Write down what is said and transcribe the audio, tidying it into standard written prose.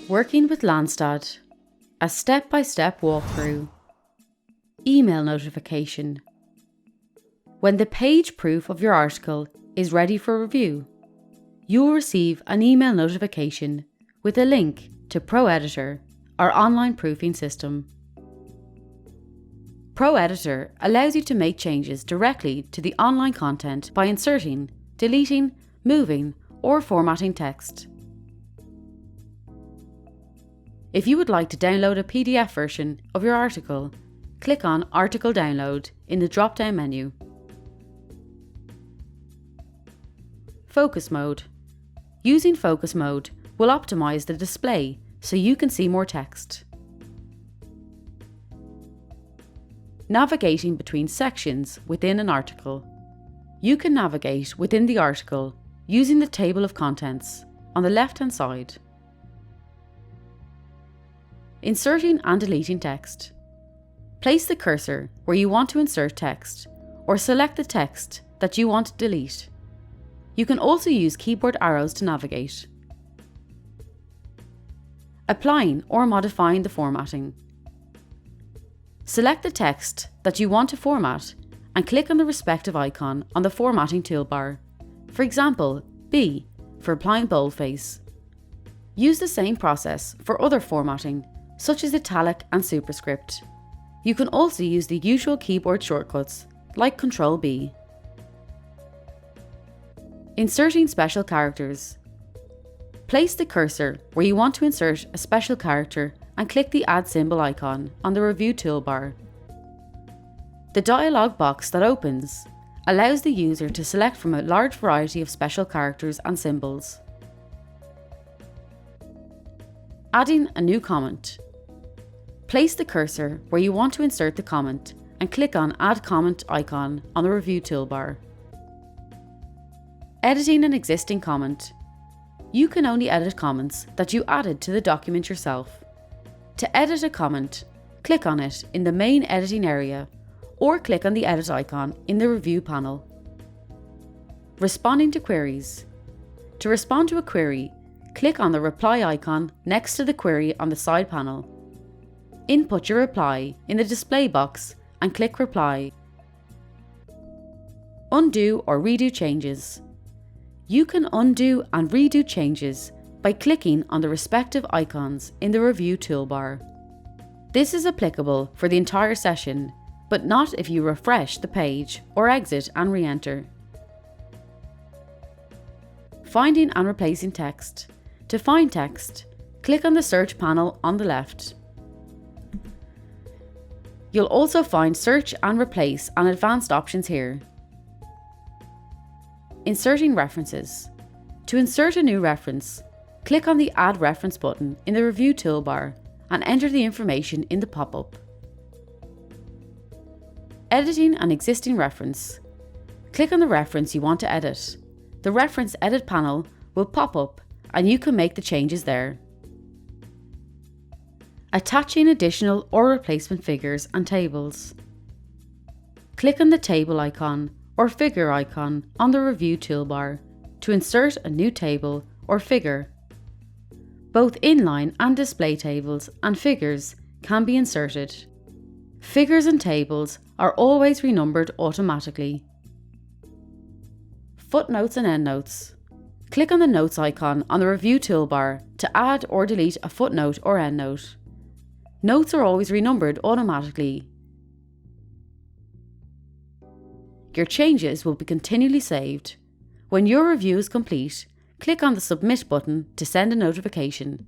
Working with Landstat, a step-by-step walkthrough. Email notification. When the page proof of your article is ready for review, you will receive an email notification with a link to ProEditor, our online proofing system. ProEditor allows you to make changes directly to the online content by inserting, deleting, moving, or formatting text. If you would like to download a PDF version of your article, click on Article Download in the drop-down menu. Focus mode. Using focus mode will optimize the display so you can see more text. Navigating between sections within an article. You can navigate within the article using the table of contents on the left-hand side. Inserting and deleting text. Place the cursor where you want to insert text, or select the text that you want to delete. You can also use keyboard arrows to navigate. Applying or modifying the formatting. Select the text that you want to format and click on the respective icon on the formatting toolbar. For example, B for applying boldface. Use the same process for other formatting, such as italic and superscript. You can also use the usual keyboard shortcuts, like Ctrl+B. Inserting special characters. Place the cursor where you want to insert a special character and click the Add Symbol icon on the Review toolbar. The dialog box that opens allows the user to select from a large variety of special characters and symbols. Adding a new comment. Place the cursor where you want to insert the comment and click on Add Comment icon on the Review toolbar. Editing an existing comment. You can only edit comments that you added to the document yourself. To edit a comment, click on it in the main editing area or click on the edit icon in the Review panel. Responding to queries. To respond to a query, click on the reply icon next to the query on the side panel. Input your reply in the display box and click Reply. Undo or redo changes. You can undo and redo changes by clicking on the respective icons in the Review toolbar. This is applicable for the entire session, but not if you refresh the page or exit and re-enter. Finding and replacing text. To find text, click on the search panel on the left. You'll also find search and replace and advanced options here. Inserting references. To insert a new reference, click on the Add Reference button in the Review toolbar and enter the information in the pop-up. Editing an existing reference. Click on the reference you want to edit. The Reference Edit panel will pop up and you can make the changes there. Attaching additional or replacement figures and tables. Click on the table icon or figure icon on the Review toolbar to insert a new table or figure. Both inline and display tables and figures can be inserted. Figures and tables are always renumbered automatically. Footnotes and endnotes. Click on the Notes icon on the Review toolbar to add or delete a footnote or endnote. Notes are always renumbered automatically. Your changes will be continually saved. When your review is complete, click on the Submit button to send a notification.